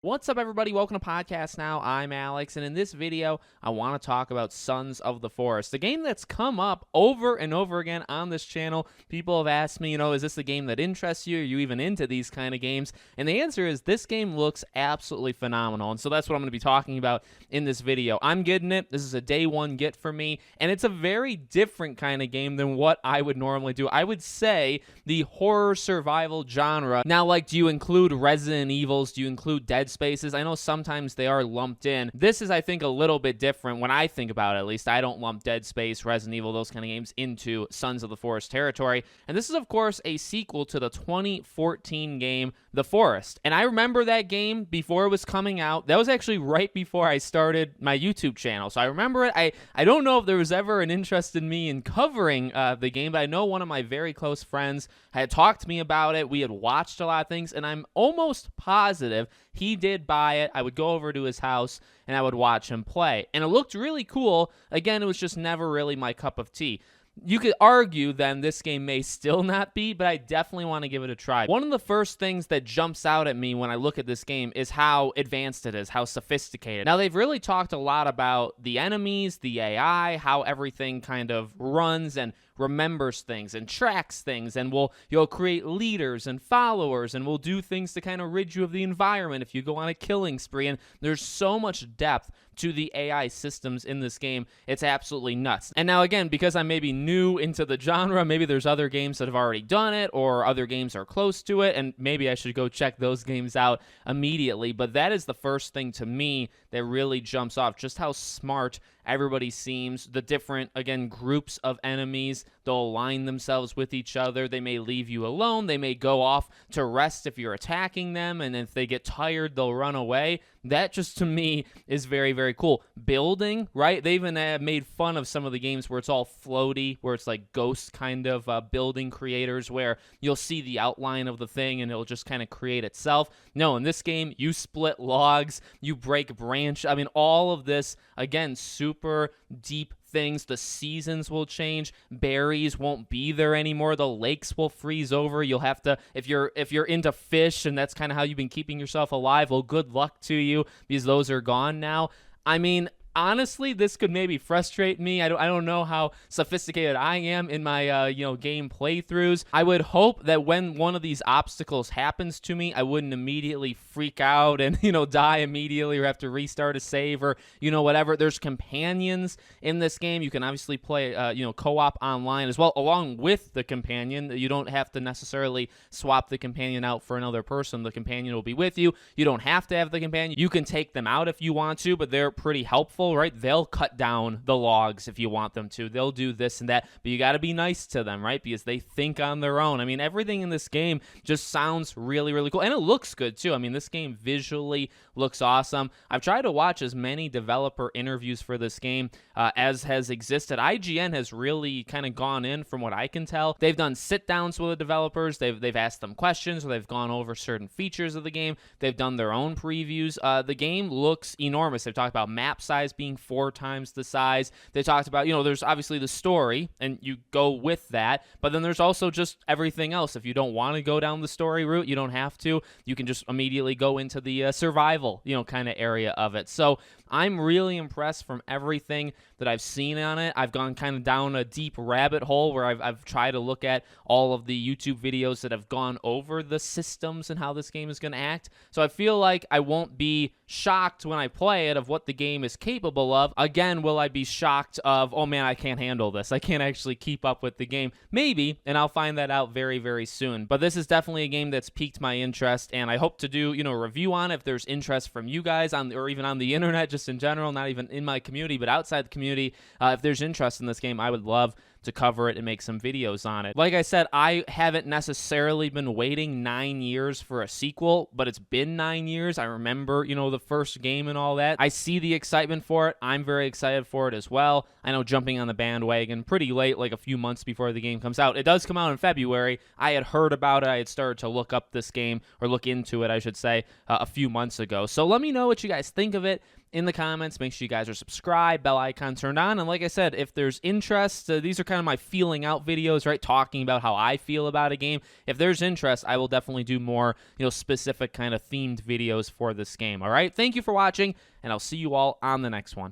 What's up, everybody? Welcome to Podcast Now. I'm Alex, and in this video, I want to talk about Sons of the Forest, a game that's come up over and over again on this channel. People have asked me, is this a game that interests you? Are you even into these kind of games? And the answer is this game looks absolutely phenomenal, and so that's what I'm going to be talking about in this video. I'm getting it. This is a day one get for me, and it's a very different kind of game than what I would normally do. I would say the horror survival genre. Now, do you include Resident Evils? Do you include Dead Spaces? I know sometimes they are lumped in. This is, I think, a little bit different when I think about it, at least. I don't lump Dead Space, Resident Evil, those kind of games into Sons of the Forest territory. And this is, of course, a sequel to the 2014 game, The Forest. And I remember that game before it was coming out. That was actually right before I started my YouTube channel. So I remember it. I don't know if there was ever an interest in me in covering the game, but I know one of my very close friends had talked to me about it. We had watched a lot of things, and I'm almost positive he did buy it. I would go over to his house and I would watch him play. And it looked really cool. Again, it was just never really my cup of tea. You could argue then this game may still not be, but I definitely want to give it a try. One of the first things that jumps out at me when I look at this game is how advanced it is, how sophisticated. Now, they've really talked a lot about the enemies, the AI, how everything kind of runs and remembers things and tracks things, and you'll create leaders and followers, and we'll do things to kind of rid you of the environment if you go on a killing spree. And there's so much depth to the AI systems in this game. It's absolutely nuts. And now, again, because I'm maybe new into the genre, maybe there's other games that have already done it, or other games are close to it, and maybe I should go check those games out immediately. But that is the first thing to me that really jumps off, just how smart everybody seems. The different, again, groups of enemies, they'll align themselves with each other. They may leave you alone. They may go off to rest if you're attacking them, and if they get tired, they'll run away. That just, to me, is very, very cool. Building, right? They even made fun of some of the games where it's all floaty, where it's like ghost kind of building creators, where you'll see the outline of the thing and it'll just kind of create itself. No, in this game, you split logs, you break branch. I mean, all of this, again, super deep things. The seasons will change. Berries won't be there anymore. The lakes will freeze over. You'll have to, if you're into fish and that's kind of how you've been keeping yourself alive, well, good luck to you, because those are gone now. I mean, honestly, this could maybe frustrate me. I don't know how sophisticated I am in my game playthroughs. I would hope that when one of these obstacles happens to me, I wouldn't immediately freak out and die immediately, or have to restart a save, or whatever. There's companions in this game. You can obviously play co-op online as well, along with the companion. You don't have to necessarily swap the companion out for another person. The companion will be with you. You don't have to have the companion. You can take them out if you want to, but they're pretty helpful, right? They'll cut down the logs if you want them to. They'll do this and that, but you got to be nice to them, right? Because they think on their own. I mean, everything in this game just sounds really, really cool, and it looks good too. I mean, this game visually looks awesome. I've tried to watch as many developer interviews for this game as has existed. IGN has really kind of gone in, from what I can tell. They've done sit-downs with the developers. They've asked them questions, or they've gone over certain features of the game. They've done their own previews. The game looks enormous. They've talked about map size being 4 times the size. They talked about, there's obviously the story, and you go with that, but then there's also just everything else. If you don't want to go down the story route, you don't have to. You can just immediately go into the survival, kind of area of it. So I'm really impressed from everything that I've seen on it. I've gone kind of down a deep rabbit hole where I've tried to look at all of the YouTube videos that have gone over the systems and how this game is going to act. So I feel like I won't be shocked when I play it of what the game is capable of. Again, will I be shocked of, oh man, I can't handle this, I can't actually keep up with the game? Maybe, and I'll find that out very, very soon. But this is definitely a game that's piqued my interest, and I hope to do, a review on it if there's interest from you guys or even on the internet, just in general, not even in my community, but outside the community. If there's interest in this game, I would love to cover it and make some videos on it. Like I said, I haven't necessarily been waiting 9 years for a sequel, but it's been 9 years. I remember, the first game and all that. I see the excitement for it. I'm very excited for it as well. I know, jumping on the bandwagon pretty late, like a few months before the game comes out. It does come out in February. I had heard about it. I had started to look up this game, or look into it, I should say, a few months ago. So let me know what you guys think of it. in the comments. Make sure you guys are subscribed, bell icon turned on. And like I said, if there's interest, these are kind of my feeling out videos, right? Talking about how I feel about a game. If there's interest, I will definitely do more, specific kind of themed videos for this game. All right. Thank you for watching, and I'll see you all on the next one.